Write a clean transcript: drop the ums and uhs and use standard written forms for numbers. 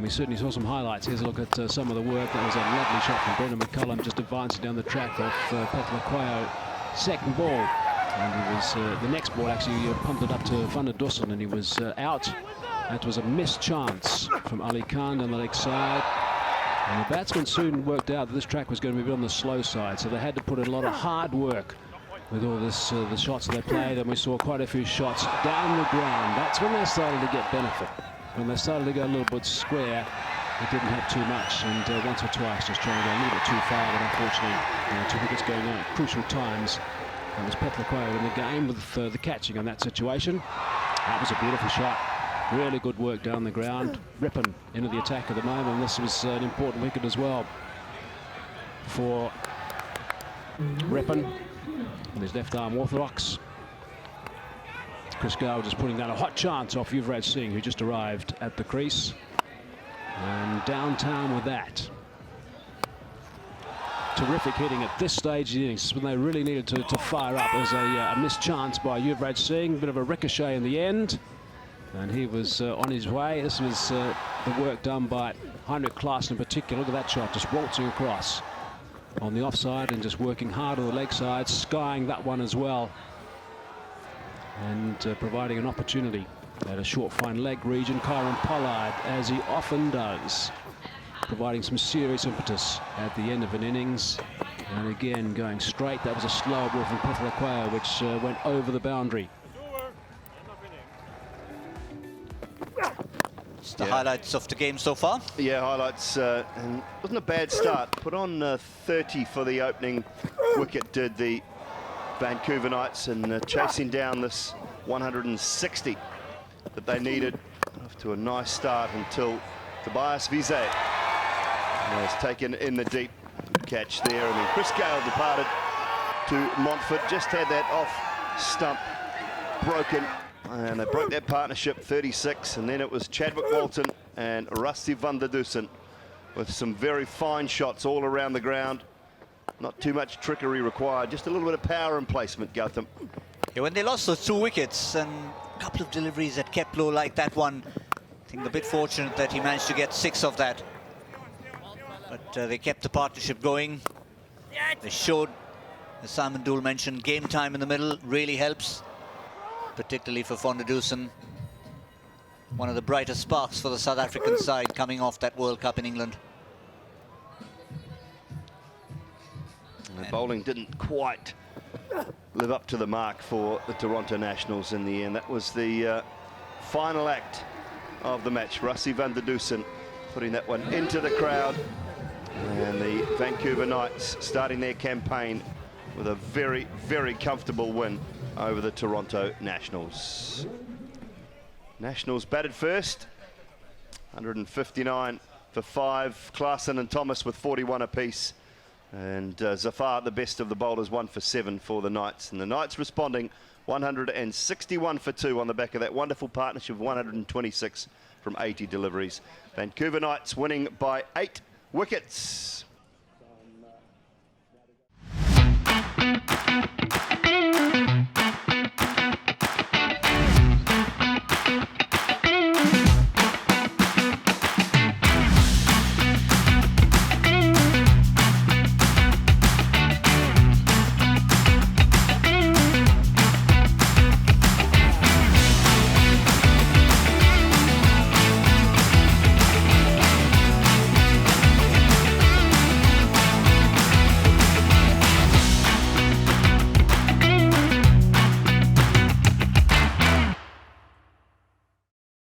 we certainly saw some highlights. Here's a look at some of the work. That was a lovely shot from Brendan McCullum, just advancing down the track off Petlakwayo. Second ball, and he was the next ball actually pumped it up to Dussen, and he was out. That was a missed chance from Ali Khan on the leg side. And the batsmen soon worked out that this track was going to be on the slow side, so they had to put in a lot of hard work with all this, the shots that they played, and we saw quite a few shots down the ground. That's when they started to get benefit. When they started to go a little bit square, it didn't have too much, and once or twice just trying to go a little bit too far, but unfortunately, 2 wickets going on at crucial times. That was Petlakwayo in the game with the catching on that situation. That was a beautiful shot. Really good work down the ground. Rippon into the attack at the moment, and this was an important wicket as well for Rippon with his left arm orthodox. Chris Gale just putting down a hot chance off Yuvraj Singh, who just arrived at the crease. And downtown with that. Terrific hitting at this stage of the innings when they really needed to fire up. There was a missed chance by Yuvraj Singh, a bit of a ricochet in the end. And he was on his way. This was the work done by Heinrich Klaassen in particular. Look at that shot, just waltzing across on the offside and just working hard on the leg side, skying that one as well. And providing an opportunity at a short fine leg region. Kyron Pollard, as he often does, providing some serious impetus at the end of an innings. And again, going straight. That was a slower ball from Petlakwayo, which went over the boundary. The highlights of the game so far. Yeah, highlights. And wasn't a bad start. Put on 30 for the opening wicket, did the Vancouver Knights, and chasing down this 160 that they needed. Off to a nice start until Tobias Vize was taken in the deep catch there. And then Chris Gale departed to Montfort. Just had that off stump broken. And they broke that partnership 36, and then it was Chadwick Walton and Rusty van der Dussen with some very fine shots all around the ground. Not too much trickery required, just a little bit of power and placement, Gautam. Yeah, when they lost those 2 wickets and a couple of deliveries that kept low like that one, I think they're a bit fortunate that he managed to get 6 of that. But they kept the partnership going. They showed, as Simon Dool mentioned, game time in the middle really helps, particularly for Van der Dussen. One of the brightest sparks for the South African side coming off that World Cup in England. And the bowling didn't quite live up to the mark for the Toronto Nationals in the end. That was the final act of the match. Rusty van der Dussen putting that one into the crowd. And the Vancouver Knights starting their campaign with a very, very comfortable win over the Toronto Nationals. Nationals batted first, 159 for 5. Klaassen and Thomas with 41 apiece. And Zafar, the best of the bowlers, 1 for 7 for the Knights. And the Knights responding 161 for 2 on the back of that wonderful partnership of 126 from 80 deliveries. Vancouver Knights winning by 8 wickets.